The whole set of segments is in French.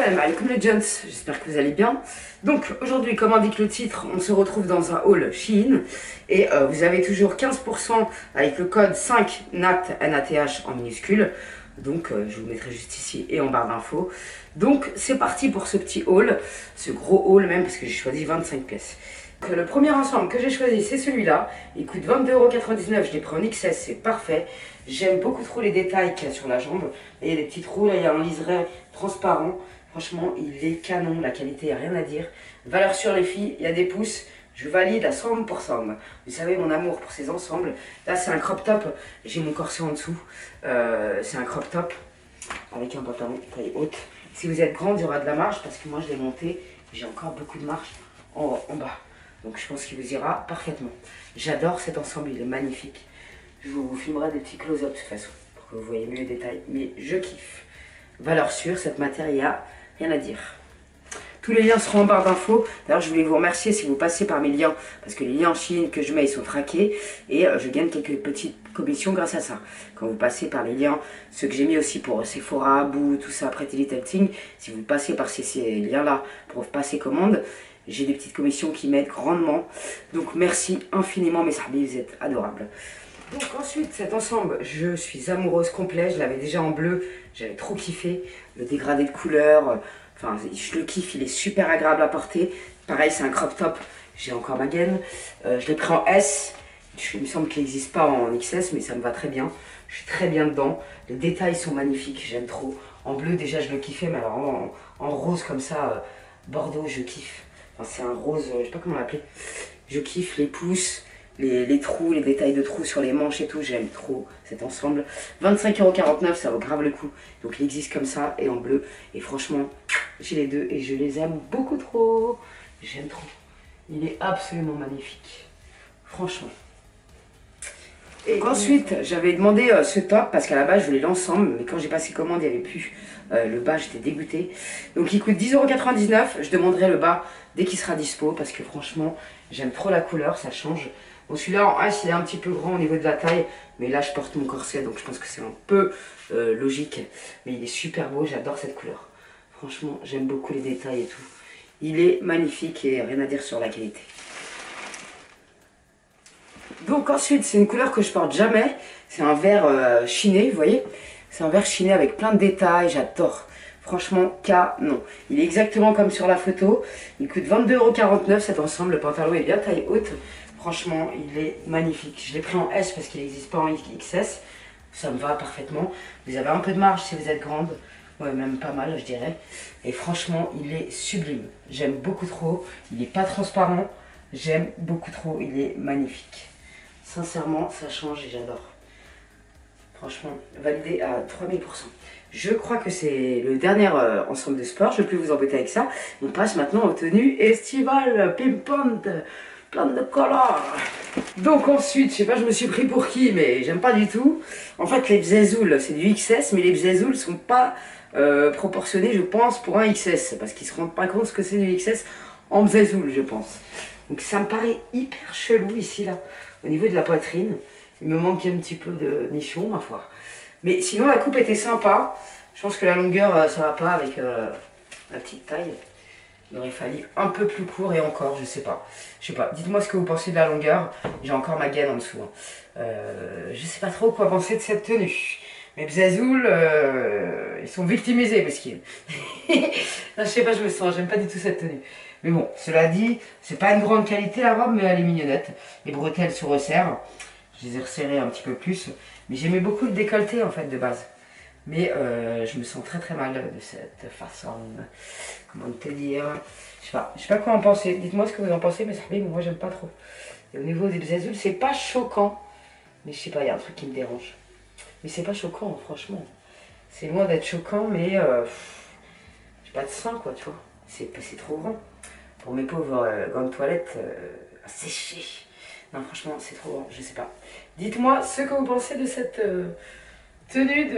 salam alaikum les gents, j'espère que vous allez bien. Donc aujourd'hui, comme indique le titre, on se retrouve dans un haul Shein et vous avez toujours 15% avec le code 5NAT NATH en minuscule. Donc je vous mettrai juste ici et en barre d'infos. Donc c'est parti pour ce petit haul, ce gros haul même parce que j'ai choisi 25 pièces. Donc, le premier ensemble que j'ai choisi c'est celui-là, il coûte 22,99 €, je l'ai pris en XS, c'est parfait. J'aime beaucoup trop les détails qu'il y a sur la jambe. Et il y a des petits trous, là il y a un liseré transparent. Franchement il est canon, la qualité, il n'y a rien à dire. Valeur sûre les filles, il y a des pouces. Je valide à 100%. Vous savez mon amour pour ces ensembles. Là c'est un crop top, j'ai mon corset en dessous. C'est un crop top avec un pantalon taille haute. Si vous êtes grande, il y aura de la marge parce que moi je l'ai monté. J'ai encore beaucoup de marge en bas. Donc je pense qu'il vous ira parfaitement. J'adore cet ensemble, il est magnifique. Je vous filmerai des petits close-up de toute façon pour que vous voyez mieux les détails. Mais je kiffe. Valeur sûre, cette matière, il n'y a rien à dire. Tous les liens seront en barre d'infos. D'ailleurs, je voulais vous remercier si vous passez par mes liens, parce que les liens en Chine que je mets, ils sont traqués. Et je gagne quelques petites commissions grâce à ça. Quand vous passez par les liens, ceux que j'ai mis aussi pour Sephora, Boo, tout ça, Pretty Little Thing, si vous passez par ces liens-là pour passer commande, j'ai des petites commissions qui m'aident grandement. Donc merci infiniment mes sahbis, vous êtes adorables. Donc ensuite cet ensemble, je suis amoureuse complet, je l'avais déjà en bleu, j'avais trop kiffé. Le dégradé de couleur, enfin je le kiffe, il est super agréable à porter. Pareil c'est un crop top, j'ai encore ma gaine. Je l'ai pris en S, il me semble qu'il n'existe pas en XS mais ça me va très bien. Je suis très bien dedans, les détails sont magnifiques, j'aime trop. En bleu déjà je le kiffais mais alors en rose comme ça, bordeaux je kiffe. Enfin, c'est un rose, je sais pas comment l'appeler. Je kiffe les pouces, les trous, les détails de trous sur les manches et tout. J'aime trop cet ensemble. 25,49 €, ça vaut grave le coup. Donc il existe comme ça et en bleu. Et franchement, j'ai les deux et je les aime beaucoup trop. J'aime trop. Il est absolument magnifique. Franchement. Et ensuite, j'avais demandé ce top parce qu'à la base je voulais l'ensemble, mais quand j'ai passé commande, il n'y avait plus le bas, j'étais dégoûtée. Donc il coûte 10,99 €. Je demanderai le bas dès qu'il sera dispo parce que franchement, j'aime trop la couleur, ça change. Bon, celui-là en S, il est un petit peu grand au niveau de la taille, mais là je porte mon corset donc je pense que c'est un peu logique. Mais il est super beau, j'adore cette couleur. Franchement, j'aime beaucoup les détails et tout. Il est magnifique et rien à dire sur la qualité. Donc ensuite, c'est une couleur que je porte jamais. C'est un vert chiné, vous voyez. C'est un vert chiné avec plein de détails, j'adore. Franchement, canon. Il est exactement comme sur la photo. Il coûte 22,49 € cet ensemble. Le pantalon est bien taille haute. Franchement, il est magnifique. Je l'ai pris en S parce qu'il n'existe pas en XS. Ça me va parfaitement. Vous avez un peu de marge si vous êtes grande. Ouais, même pas mal, je dirais. Et franchement, il est sublime. J'aime beaucoup trop. Il n'est pas transparent. J'aime beaucoup trop. Il est magnifique. Sincèrement, ça change et j'adore. Franchement, validé à 3000%. Je crois que c'est le dernier ensemble de sport. Je ne vais plus vous embêter avec ça. On passe maintenant aux tenues estivales. Pimpantes, plein de couleurs. Donc ensuite, je sais pas, je me suis pris pour qui, mais j'aime pas du tout. En fait, les bzezouls, c'est du XS, mais les bzezouls sont pas proportionnés, je pense, pour un XS. Parce qu'ils se rendent pas compte ce que c'est du XS en bzezoul, je pense. Donc ça me paraît hyper chelou ici, là. Au niveau de la poitrine, il me manque un petit peu de nichon, ma foi. Mais sinon, la coupe était sympa. Je pense que la longueur, ça va pas avec la petite taille. Il aurait fallu un peu plus court et encore, je sais pas. Je sais pas. Dites-moi ce que vous pensez de la longueur. J'ai encore ma gaine en dessous. Je sais pas trop quoi penser de cette tenue. Mes bzazouls, ils sont victimisés, mesquines. Non, je sais pas, je me sens, j'aime pas du tout cette tenue. Mais bon, cela dit, c'est pas une grande qualité la robe, mais elle est mignonnette. Les bretelles se resserrent. Je les ai resserrées un petit peu plus. Mais j'aimais beaucoup le décolleté en fait de base. Mais je me sens très très mal de cette façon. Comment te dire? Je sais pas quoi en penser. Dites-moi ce que vous en pensez, mais ça fait, moi j'aime pas trop. Et au niveau des bzazouls, c'est pas choquant. Mais je sais pas, il y a un truc qui me dérange. Mais c'est pas choquant, franchement. C'est loin d'être choquant, mais j'ai pas de sein quoi, tu vois. C'est trop grand. Pour mes pauvres gants de toilette à sécher. Non, franchement, c'est trop grand, je sais pas. Dites-moi ce que vous pensez de cette tenue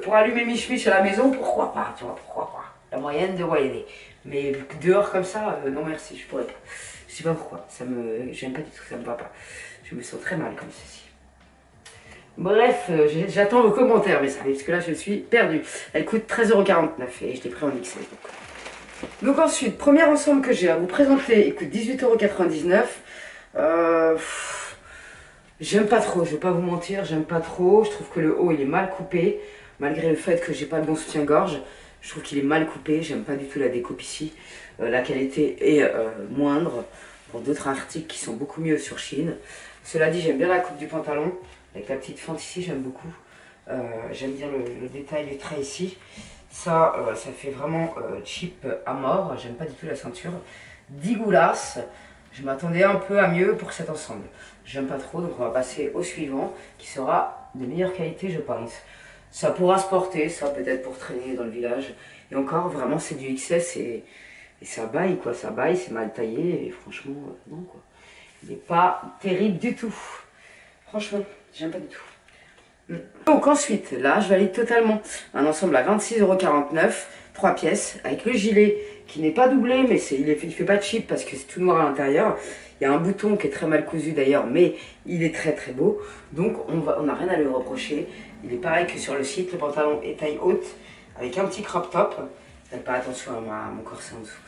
pour allumer Mich à la maison, pourquoi pas, tu vois, pourquoi pas. La moyenne de YD. Mais dehors comme ça, non merci, je pourrais pas. Je sais pas pourquoi, j'aime pas du tout, ça me va pas. Je me sens très mal comme ceci. Bref, j'attends vos commentaires, mais ça arrive, parce que là je suis perdue. Elle coûte 13,49 € et je l'ai pris en XL. Donc ensuite, premier ensemble que j'ai à vous présenter, il coûte 18,99 €. J'aime pas trop, je vais pas vous mentir, j'aime pas trop. Je trouve que le haut il est mal coupé, malgré le fait que j'ai pas le bon soutien-gorge. Je trouve qu'il est mal coupé, j'aime pas du tout la découpe ici. La qualité est moindre pour d'autres articles qui sont beaucoup mieux sur Shein. Cela dit, j'aime bien la coupe du pantalon, avec la petite fente ici, j'aime beaucoup. J'aime bien le détail du trait ici. Ça fait vraiment cheap à mort, j'aime pas du tout la ceinture. 10 goulasses, je m'attendais un peu à mieux pour cet ensemble. J'aime pas trop, donc on va passer au suivant, qui sera de meilleure qualité, je pense. Ça pourra se porter, ça peut-être pour traîner dans le village. Et encore, vraiment, c'est du XS et ça baille, quoi. Ça baille, c'est mal taillé, et franchement, non, quoi. Il n'est pas terrible du tout. Franchement, j'aime pas du tout. Donc ensuite, là, je valide totalement un ensemble à 26,49 €, 3 pièces, avec le gilet qui n'est pas doublé, mais il fait pas cheap parce que c'est tout noir à l'intérieur. Il y a un bouton qui est très mal cousu d'ailleurs, mais il est très très beau. Donc on n'a rien à lui reprocher. Il est pareil que sur le site, le pantalon est taille haute, avec un petit crop top. Faites pas attention à mon corset en dessous.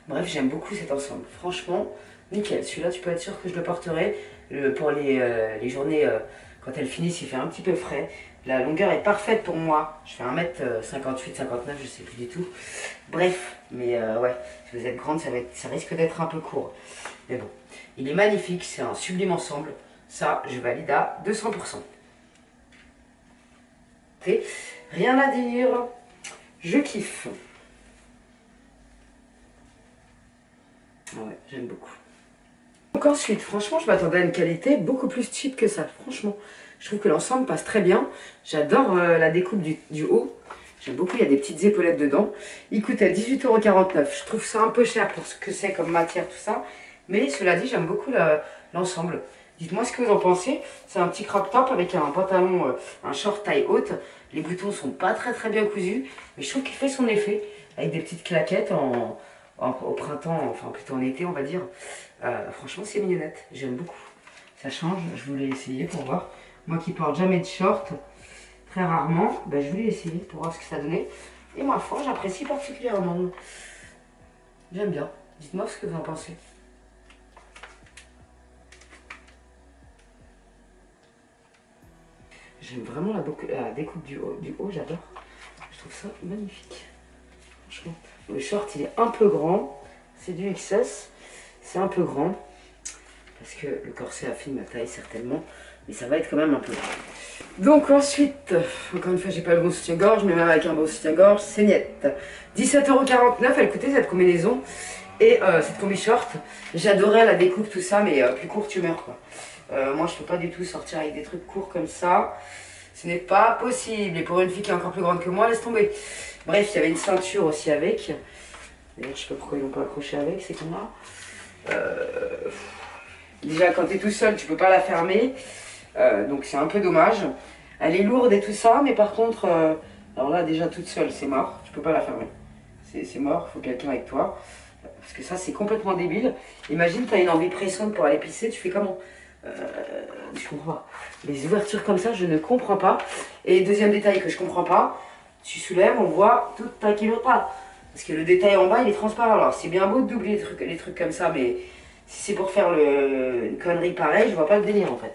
Bref, j'aime beaucoup cet ensemble. Franchement, nickel. Celui-là, tu peux être sûr que je le porterai pour les journées, quand elles finissent, il fait un petit peu frais. La longueur est parfaite pour moi. Je fais 1m58, 59, je sais plus du tout. Bref, mais ouais, si vous êtes grande, ça risque d'être un peu court. Mais bon, il est magnifique, c'est un sublime ensemble. Ça, je valide à 200%. Rien à dire, je kiffe. Ouais, j'aime beaucoup. Donc ensuite, franchement, je m'attendais à une qualité beaucoup plus cheap que ça, franchement. Je trouve que l'ensemble passe très bien. J'adore la découpe du haut. J'aime beaucoup, il y a des petites épaulettes dedans. Il coûte à 18,49 €. Je trouve ça un peu cher pour ce que c'est comme matière, tout ça. Mais cela dit, j'aime beaucoup l'ensemble. Dites-moi ce que vous en pensez. C'est un petit crop top avec un pantalon, un short taille haute. Les boutons sont pas très bien cousus. Mais je trouve qu'il fait son effet. Avec des petites claquettes au printemps, enfin plutôt en été, on va dire. Franchement, c'est mignonnette. J'aime beaucoup. Ça change. Je voulais essayer pour voir. Moi qui porte jamais de short, très rarement, ben, je voulais essayer pour voir ce que ça donnait. Et ma foi, j'apprécie particulièrement. J'aime bien. Dites-moi ce que vous en pensez. J'aime vraiment la découpe du haut, j'adore. Je trouve ça magnifique. Franchement. Le short, il est un peu grand. C'est du XS. C'est un peu grand. Parce que le corset affine ma taille, certainement. Mais ça va être quand même un peu grand. Donc ensuite, encore une fois, j'ai pas le bon soutien-gorge, mais même avec un bon soutien-gorge, c'est niette. 17,49 €, elle coûtait cette combinaison. Et cette combi short, j'adorais la découpe, tout ça, mais plus court, tu meurs, quoi. Moi, je peux pas du tout sortir avec des trucs courts comme ça. Ce n'est pas possible. Et pour une fille qui est encore plus grande que moi, laisse tomber. Bref, il y avait une ceinture aussi avec. D'ailleurs, je sais pas pourquoi ils l'ont pas accroché avec, c'est qu'on a. Déjà, quand tu es tout seul, tu peux pas la fermer. Donc c'est un peu dommage. Elle est lourde et tout ça, mais par contre, alors là, déjà toute seule, c'est mort. Tu peux pas la fermer. C'est mort, il faut quelqu'un avec toi. Parce que ça, c'est complètement débile. Imagine, tu as une envie pressante pour aller pisser, tu fais comment? Je comprends pas. Les ouvertures comme ça, je ne comprends pas. Et deuxième détail que je comprends pas, tu soulèves, on voit toute ta kilota. Parce que le détail en bas, il est transparent. Alors, c'est bien beau de doubler les trucs comme ça, mais si c'est pour faire une connerie pareille, je vois pas le délire en fait.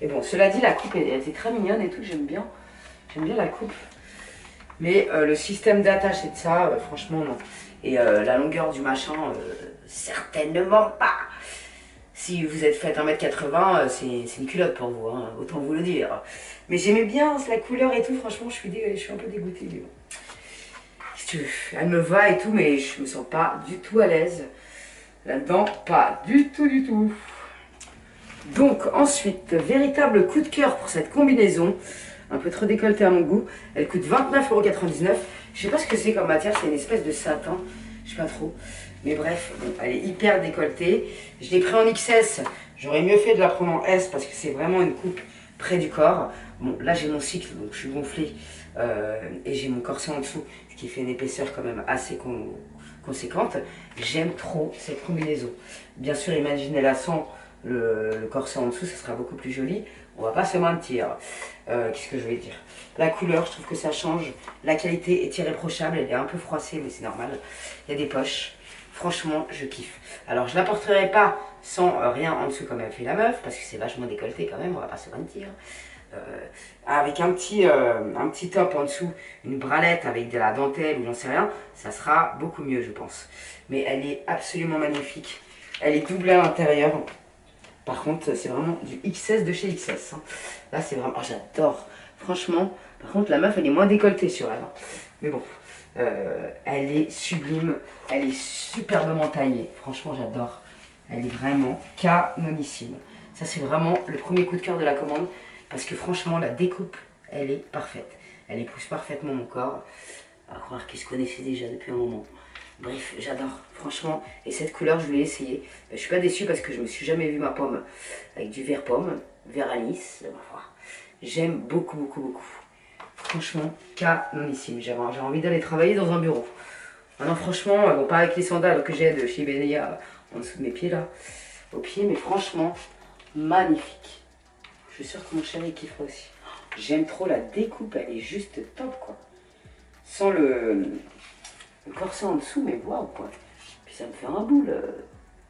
Et bon, cela dit, la coupe, elle était très mignonne et tout, j'aime bien. J'aime bien la coupe. Mais le système d'attache et de ça, franchement, non. Et la longueur du machin, certainement pas. Si vous êtes fait 1m80, c'est une culotte pour vous, hein, autant vous le dire. Mais j'aimais bien la couleur et tout, franchement, je suis un peu dégoûtée. Mais bon. Si tu veux, elle me va et tout, mais je me sens pas du tout à l'aise. Là-dedans, pas du tout. Donc ensuite, véritable coup de cœur pour cette combinaison. Un peu trop décolletée à mon goût. Elle coûte 29,99 €. Je sais pas ce que c'est comme matière, c'est une espèce de satin. Je sais pas trop. Mais bref, bon, elle est hyper décolletée. Je l'ai pris en XS. J'aurais mieux fait de la prendre en S parce que c'est vraiment une coupe près du corps. Bon, là j'ai mon cycle, donc je suis gonflée. Et j'ai mon corset en dessous, ce qui fait une épaisseur quand même assez conséquente. J'aime trop cette combinaison. Bien sûr, imaginez-la sans le corset en dessous, ça sera beaucoup plus joli. On va pas se mentir. Qu'est-ce que je vais dire? La couleur, je trouve que ça change. La qualité est irréprochable. Elle est un peu froissée, mais c'est normal. Il y a des poches. Franchement, je kiffe. Alors, je la porterai pas sans rien en dessous comme elle fait la meuf, parce que c'est vachement décolleté quand même, on va pas se mentir. Avec un petit top en dessous, une bralette avec de la dentelle ou j'en sais rien, ça sera beaucoup mieux, je pense. Mais elle est absolument magnifique. Elle est doublée à l'intérieur. Par contre, c'est vraiment du XS de chez XS. Hein. Là, c'est vraiment... Oh, j'adore. Franchement, par contre, la meuf, elle est moins décolletée sur elle. Hein. Mais bon, elle est sublime. Elle est superbement taillée. Franchement, j'adore. Elle est vraiment canonissime. Ça, c'est vraiment le premier coup de cœur de la commande. Parce que franchement, la découpe, elle est parfaite. Elle épouse parfaitement mon corps. À croire qu'ils se connaissaient déjà depuis un moment. Bref, j'adore, franchement. Et cette couleur, je voulais essayer. Je suis pas déçue parce que je me suis jamais vu ma pomme avec du vert pomme, vert anis. J'aime beaucoup, beaucoup, beaucoup. Franchement, canonissime. J'ai envie d'aller travailler dans un bureau. Maintenant, franchement, bon, pas avec les sandales que j'ai de chez Benea en dessous de mes pieds là, au pied, mais franchement, magnifique. Je suis sûre que mon chéri kiffe aussi. J'aime trop la découpe, elle est juste top quoi. Sans le corset en dessous, mais waouh quoi. Puis ça me fait un boule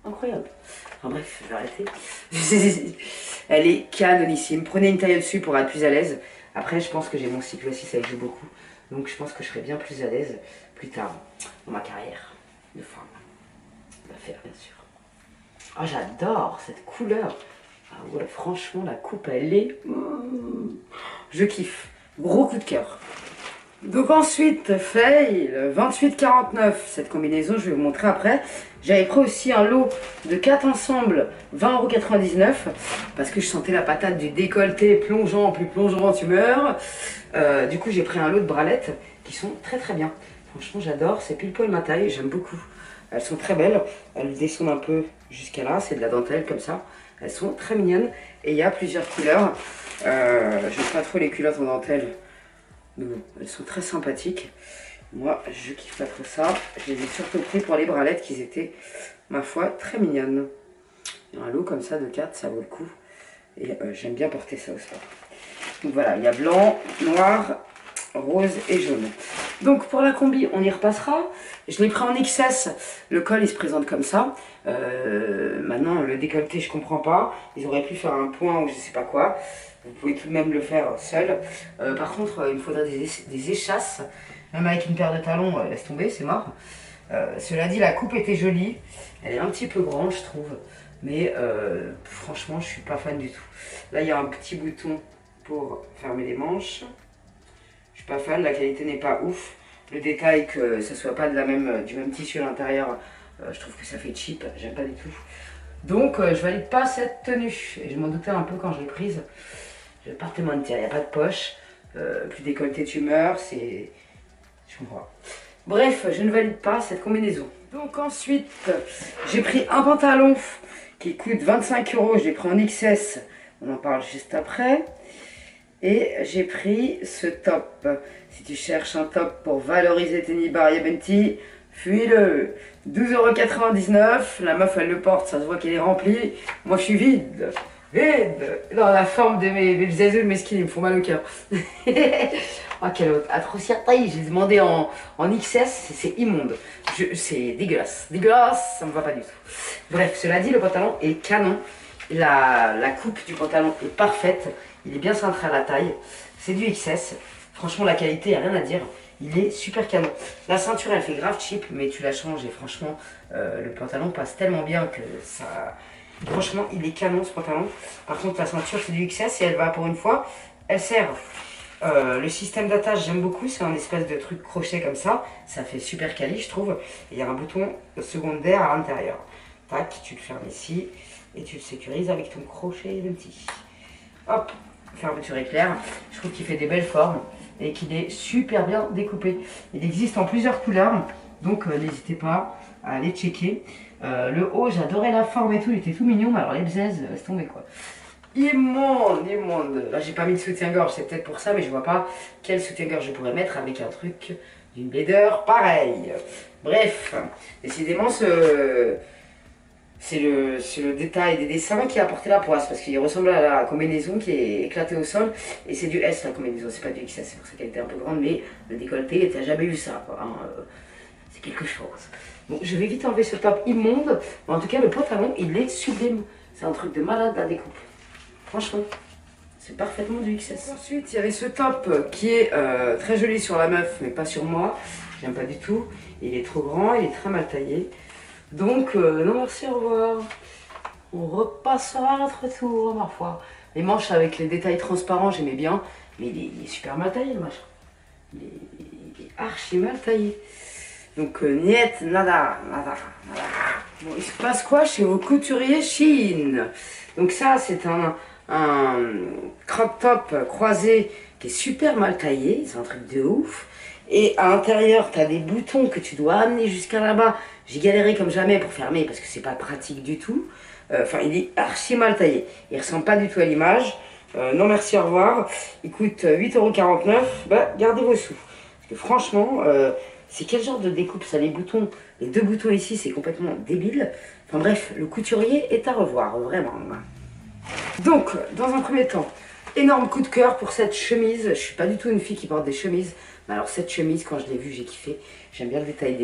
incroyable. Enfin bref, je vais arrêter. Elle est canonissime. Prenez une taille au-dessus pour être plus à l'aise. Après, je pense que j'ai mon cycle aussi, ça joue beaucoup. Donc je pense que je serai bien plus à l'aise plus tard dans ma carrière de femme. D'affaires, bien sûr. Ah, oh, j'adore cette couleur. Ah ouais, franchement, la coupe, elle est... Je kiffe. Gros coup de cœur. Donc ensuite, fail, 28,49. Cette combinaison, je vais vous montrer après. J'avais pris aussi un lot de 4 ensembles, 20,99 € parce que je sentais la patate du décolleté plongeant, plus plongeant, tu meurs. Du coup, j'ai pris un lot de bralettes qui sont très très bien. Franchement, j'adore. C'est pile poil ma taille, j'aime beaucoup. Elles sont très belles. Elles descendent un peu jusqu'à là. C'est de la dentelle comme ça. Elles sont très mignonnes. Et il y a plusieurs couleurs. Je n'aime pas trop les culottes en dentelle. Mais bon, elles sont très sympathiques. Moi, je kiffe pas trop ça. Je les ai surtout pris pour les bralettes qui étaient, ma foi, très mignonnes. Un lot comme ça de 4, ça vaut le coup. Et j'aime bien porter ça au sport. Donc voilà, il y a blanc, noir, rose et jaune. Donc pour la combi, on y repassera. Je l'ai pris en XS. Le col, il se présente comme ça. Maintenant, le décolleté, je comprends pas. Ils auraient pu faire un point ou je sais pas quoi. Vous pouvez tout de même le faire seul. Par contre, il me faudrait des échasses. Même avec une paire de talons, laisse tomber, c'est mort. Cela dit, la coupe était jolie. Elle est un petit peu grande, je trouve. Mais franchement, je suis pas fan du tout. Là, il y a un petit bouton pour fermer les manches. Je suis pas fan, la qualité n'est pas ouf. Le détail, que ça soit pas de du même tissu à l'intérieur, je trouve que ça fait cheap. J'aime pas du tout. Donc, je valide pas cette tenue. Et je m'en doutais un peu quand je l'ai prise. Je vais pas te mentir, il n'y a pas de poche. Plus décolleté, tu meurs. C'est... Je comprends. Bref, je ne valide pas cette combinaison. Donc ensuite, j'ai pris un pantalon qui coûte 25 €. Je l'ai pris en XS. On en parle juste après. Et j'ai pris ce top. Si tu cherches un top pour valoriser tes Nibari Benti, fuis-le. 12,99 €. La meuf, elle le porte, ça se voit qu'elle est remplie. Moi, je suis vide. Vide. Dans la forme de mes zézous, mes skins, ils me font mal au cœur. Oh, quelle atrocité. J'ai demandé en XS, c'est immonde. C'est dégueulasse. Dégueulasse, ça me va pas du tout. Bref, cela dit, le pantalon est canon. La coupe du pantalon est parfaite. Il est bien cintré à la taille. C'est du XS. Franchement, la qualité, il n'y a rien à dire. Il est super canon. La ceinture, elle fait grave cheap, mais tu la changes et franchement, le pantalon passe tellement bien que ça... Franchement, il est canon ce pantalon. Par contre, la ceinture, c'est du XS et elle va pour une fois. Elle sert. Le système d'attache, j'aime beaucoup. C'est un espèce de truc crochet comme ça. Ça fait super quali, je trouve. Et il y a un bouton secondaire à l'intérieur. Tac, tu le fermes ici et tu le sécurises avec ton crochet de petit. Hop, fermeture éclair. Je trouve qu'il fait des belles formes et qu'il est super bien découpé. Il existe en plusieurs couleurs, donc n'hésitez pas à aller checker. Le haut, j'adorais la forme et tout, il était tout mignon, mais alors les bzaises, laisse tomber quoi. Immonde, immonde. Là, j'ai pas mis de soutien-gorge, c'est peut-être pour ça, mais je vois pas quel soutien-gorge je pourrais mettre avec un truc d'une laideur pareil. Bref, décidément, C'est le détail des dessins qui a apporté la poisse, parce qu'il ressemble à la combinaison qui est éclatée au sol, et c'est du S la combinaison, c'est pas du XS, c'est pour ça qu'elle était un peu grande, mais le décolleté, t'as jamais vu ça, quoi, hein, c'est quelque chose. Bon, je vais vite enlever ce top immonde, mais en tout cas le pantalon, il est sublime, c'est un truc de malade la découpe, franchement. C'est parfaitement du XS. Ensuite, il y avait ce top qui est très joli sur la meuf, mais pas sur moi. J'aime pas du tout. Il est trop grand, il est très mal taillé. Donc, non merci, au revoir. On repassera à notre tour, ma foi. Les manches avec les détails transparents, j'aimais bien. Mais il est super mal taillé, le machin. Il est archi mal taillé. Donc, niet, nada, nada, nada. Bon, il se passe quoi chez vos couturiers Shein? Donc ça, c'est un crop top croisé qui est super mal taillé, c'est un truc de ouf. Et à l'intérieur, tu as des boutons que tu dois amener jusqu'à là-bas. J'ai galéré comme jamais pour fermer parce que c'est pas pratique du tout. Enfin, il est archi mal taillé. Il ressemble pas du tout à l'image. Non merci, au revoir. Il coûte 8,49 €. Bah, gardez vos sous. Parce que franchement, c'est quel genre de découpe ça, les boutons? Les deux boutons ici, c'est complètement débile. Enfin bref, le couturier est à revoir, vraiment. Donc, dans un premier temps, énorme coup de cœur pour cette chemise. Je suis pas du tout une fille qui porte des chemises. Mais alors cette chemise, quand je l'ai vue, j'ai kiffé. J'aime bien le détail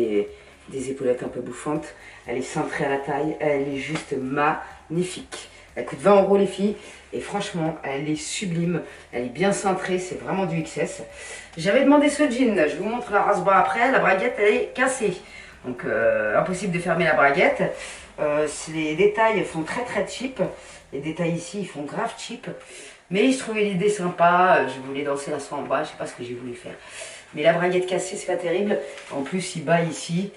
des épaulettes un peu bouffantes. Elle est cintrée à la taille. Elle est juste magnifique. Elle coûte 20 € les filles. Et franchement, elle est sublime. Elle est bien cintrée. C'est vraiment du XS. J'avais demandé ce jean. Je vous montre la race bas après. La braguette, elle est cassée. Donc, impossible de fermer la braguette. Les détails font très très cheap. Les détails ici, ils font grave cheap. Mais je trouvais l'idée sympa. Je voulais danser la samba. Je sais pas ce que j'ai voulu faire. Mais la braguette cassée, c'est pas terrible. En plus, il bat ici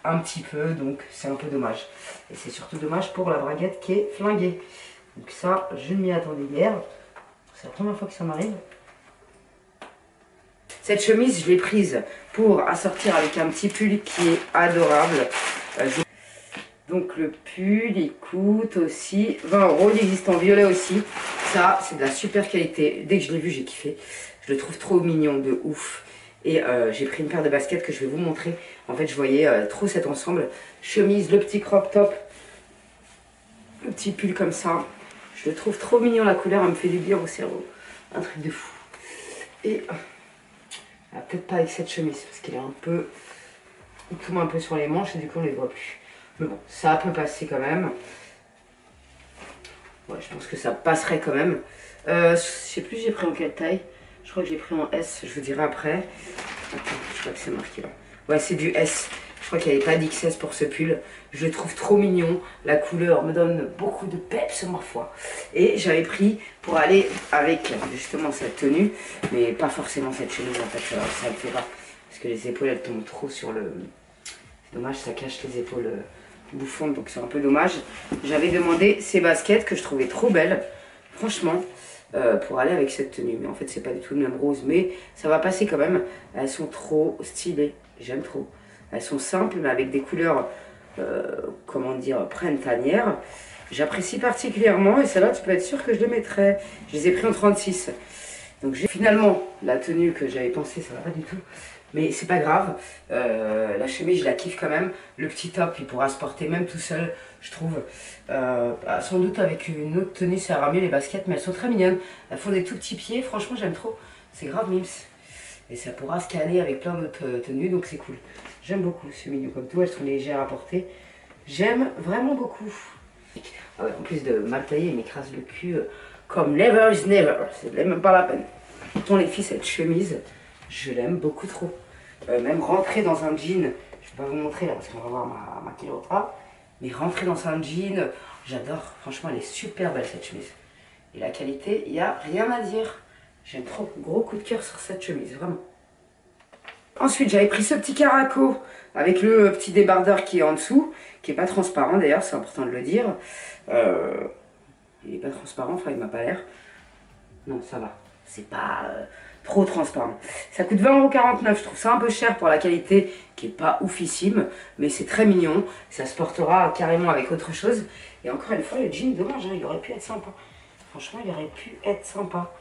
un petit peu. Donc, c'est un peu dommage. Et c'est surtout dommage pour la braguette qui est flinguée. Donc ça, je ne m'y attendais guère. C'est la première fois que ça m'arrive. Cette chemise, je l'ai prise pour assortir avec un petit pull qui est adorable. Donc le pull, il coûte aussi 20 €. Il existe en violet aussi. Ça, c'est de la super qualité. Dès que je l'ai vu, j'ai kiffé. Je le trouve trop mignon, de ouf. Et j'ai pris une paire de baskets que je vais vous montrer. En fait, je voyais trop cet ensemble. Chemise, le petit crop top. Le petit pull comme ça. Je le trouve trop mignon, la couleur. Elle me fait du bien au cerveau. Un truc de fou. Et peut-être pas avec cette chemise. Parce qu'il est un peu... Il tombe un peu sur les manches et du coup, on ne les voit plus. Mais bon, ça peut passer quand même. Ouais, je pense que ça passerait quand même. Je sais plus j'ai pris en quelle taille. Je crois que j'ai pris en S, je vous dirai après. Attends, je crois que c'est marqué là. Ouais, c'est du S. Je crois qu'il n'y avait pas d'XS pour ce pull. Je le trouve trop mignon. La couleur me donne beaucoup de peps, ma foi. Et j'avais pris pour aller avec justement cette tenue. Mais pas forcément cette chemise, en fait. Ça le fait pas. Parce que les épaules, elles tombent trop sur le... C'est dommage, ça cache les épaules bouffantes, donc c'est un peu dommage. J'avais demandé ces baskets que je trouvais trop belles. Franchement. Pour aller avec cette tenue, mais en fait c'est pas du tout le même rose, mais ça va passer quand même. Elles sont trop stylées, j'aime trop. Elles sont simples mais avec des couleurs comment dire, printanières. J'apprécie particulièrement et celle-là tu peux être sûr que je les mettrai. Je les ai pris en 36. Donc j'ai finalement la tenue que j'avais pensé, ça va pas du tout. Mais c'est pas grave, la chemise je la kiffe quand même. Le petit top il pourra se porter même tout seul, je trouve. Sans doute avec une autre tenue ça ira mieux, les baskets, mais elles sont très mignonnes. Elles font des tout petits pieds, franchement j'aime trop. C'est grave mims. Et ça pourra se caler avec plein d'autres tenues, donc c'est cool. J'aime beaucoup, c'est mignon comme tout, elles sont légères à porter. J'aime vraiment beaucoup. Ah ouais, en plus de mal tailler, il m'écrase le cul comme never is never. C'est même pas la peine. Pourtant les filles, cette chemise, je l'aime beaucoup trop. Même rentrer dans un jean, je vais pas vous montrer là parce qu'on va voir ma Kilota, mais rentrer dans un jean, j'adore. Franchement, elle est super belle cette chemise. Et la qualité, il n'y a rien à dire. J'aime trop. Gros coup de cœur sur cette chemise, vraiment. Ensuite, j'avais pris ce petit caraco avec le petit débardeur qui est en dessous, qui est pas transparent d'ailleurs, c'est important de le dire. Il est pas transparent, enfin il m'a pas l'air. Non, ça va. C'est pas trop transparent. Ça coûte 20,49 €. Je trouve ça un peu cher pour la qualité qui est pas oufissime, mais c'est très mignon. Ça se portera carrément avec autre chose. Et encore une fois, le jean, dommage, hein, il aurait pu être sympa. Franchement, il aurait pu être sympa.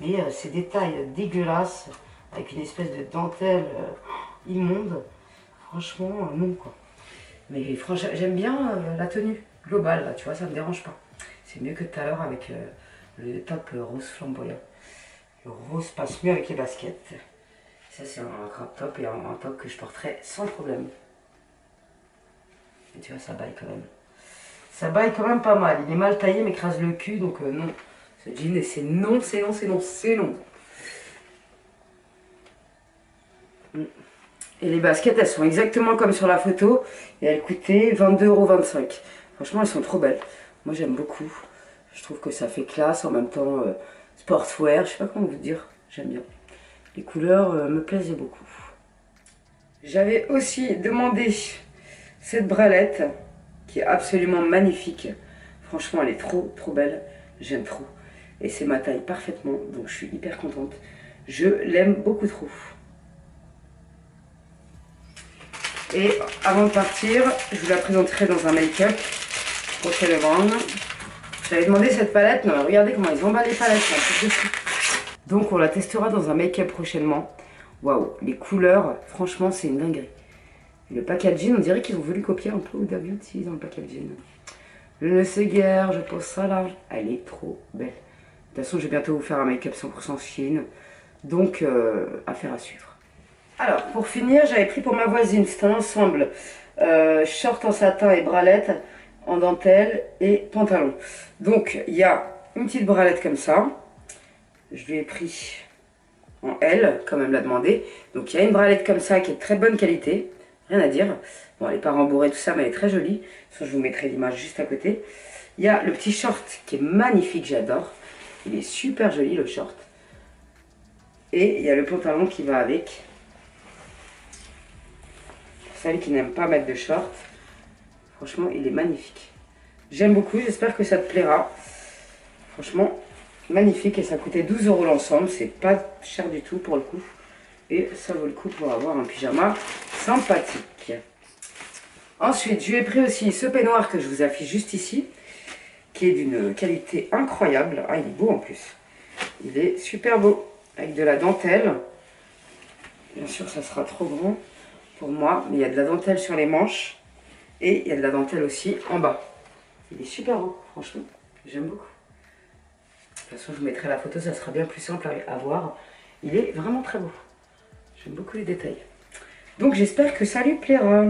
Mais ces détails dégueulasses, avec une espèce de dentelle immonde, franchement, non quoi. Mais franchement, j'aime bien la tenue. global, là, tu vois, ça me dérange pas. C'est mieux que tout à l'heure avec le top rose flamboyant. Le rose passe mieux avec les baskets. Ça, c'est un crop top et un top que je porterai sans problème. Et tu vois, ça baille quand même. Ça baille quand même pas mal. Il est mal taillé, m'écrase le cul, donc non. Ce jean, c'est non, c'est non, c'est non, c'est non. Et les baskets, elles sont exactement comme sur la photo. Et elles coûtaient 22,25 €. Franchement, elles sont trop belles. Moi, j'aime beaucoup. Je trouve que ça fait classe, en même temps sportswear. Je sais pas comment vous dire. J'aime bien. Les couleurs me plaisaient beaucoup. J'avais aussi demandé cette bralette qui est absolument magnifique. Franchement, elle est trop belle. J'aime trop. Et c'est ma taille parfaitement. Donc, je suis hyper contente. Je l'aime beaucoup trop. Et avant de partir, je vous la présenterai dans un make-up prochainement. J'avais demandé cette palette, mais regardez comment ils emballent les palettes. Là, donc on la testera dans un make-up prochainement. Waouh, les couleurs, franchement, c'est une dinguerie. Le packaging, on dirait qu'ils ont voulu copier un peu Huda Beauty dans le packaging. Je ne sais guère, je pose ça là. Elle est trop belle. De toute façon, je vais bientôt vous faire un make-up 100% Shein. Donc, affaire à suivre. Alors, pour finir, j'avais pris pour ma voisine, c'est un ensemble short en satin et bralette en dentelle et pantalon. Donc, il y a une petite bralette comme ça. Je lui ai pris en L, comme elle me l'a demandé. Donc, il y a une bralette comme ça qui est de très bonne qualité, rien à dire. Bon, elle n'est pas rembourrée, tout ça, mais elle est très jolie. Ça, je vous mettrai l'image juste à côté. Il y a le petit short qui est magnifique, j'adore. Il est super joli, le short. Et il y a le pantalon qui va avec. Celle qui n'aime pas mettre de short, franchement il est magnifique. J'aime beaucoup, j'espère que ça te plaira. Franchement magnifique, et ça coûtait 12 € l'ensemble, c'est pas cher du tout pour le coup. Et ça vaut le coup pour avoir un pyjama sympathique. Ensuite je lui ai pris aussi ce peignoir que je vous affiche juste ici, qui est d'une qualité incroyable. Ah, il est beau en plus, il est super beau, avec de la dentelle. Bien sûr ça sera trop grand pour moi, mais il y a de la dentelle sur les manches et il y a de la dentelle aussi en bas. Il est super beau, franchement, j'aime beaucoup. De toute façon, je vous mettrai la photo, ça sera bien plus simple à voir. Il est vraiment très beau. J'aime beaucoup les détails. Donc j'espère que ça lui plaira.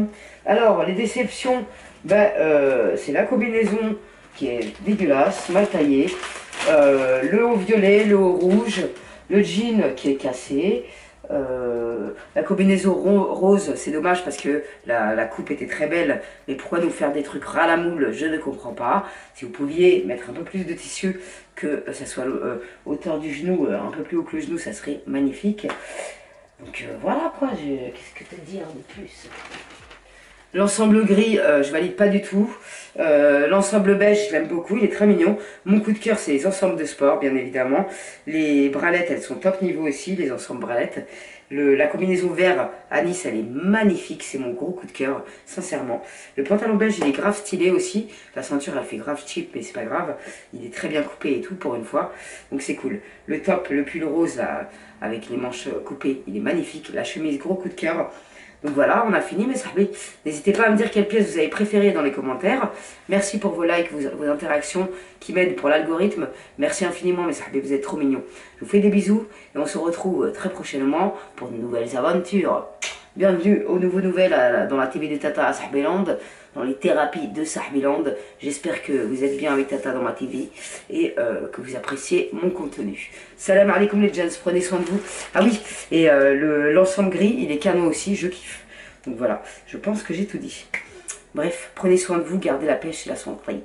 Alors, les déceptions, c'est la combinaison qui est dégueulasse, mal taillée. Le haut violet, le haut rouge, le jean qui est cassé. La combinaison rose, c'est dommage parce que la coupe était très belle, mais pourquoi nous faire des trucs ras à la moule, je ne comprends pas. Si vous pouviez mettre un peu plus de tissu, que ça soit hauteur du genou, un peu plus haut que le genou, ça serait magnifique. Donc voilà quoi, qu'est-ce que te dire de plus? L'ensemble gris, je valide pas du tout. L'ensemble beige, je l'aime beaucoup, il est très mignon. Mon coup de cœur, c'est les ensembles de sport, bien évidemment. Les bralettes, elles sont top niveau aussi, les ensembles bralettes. La combinaison vert à Nice, elle est magnifique, c'est mon gros coup de cœur, sincèrement. Le pantalon beige, il est grave stylé aussi. La ceinture, elle fait grave cheap, mais c'est pas grave. Il est très bien coupé et tout pour une fois, donc c'est cool. Le top, le pull rose, là, avec les manches coupées, il est magnifique. La chemise, gros coup de cœur. Donc voilà, on a fini mes sahbis. N'hésitez pas à me dire quelle pièce vous avez préférée dans les commentaires. Merci pour vos likes, vos interactions qui m'aident pour l'algorithme. Merci infiniment mes sahbis, vous êtes trop mignons. Je vous fais des bisous et on se retrouve très prochainement pour de nouvelles aventures. Bienvenue aux nouveaux nouvelles dans la TV de Tata à Sahbiland, dans les thérapies de Sahbiland. J'espère que vous êtes bien avec Tata dans ma TV et que vous appréciez mon contenu. Salam alaikum les gens, prenez soin de vous. Ah oui, et l'ensemble gris, il est canon aussi, je kiffe. Donc voilà, je pense que j'ai tout dit. Bref, prenez soin de vous, gardez la pêche et la santé.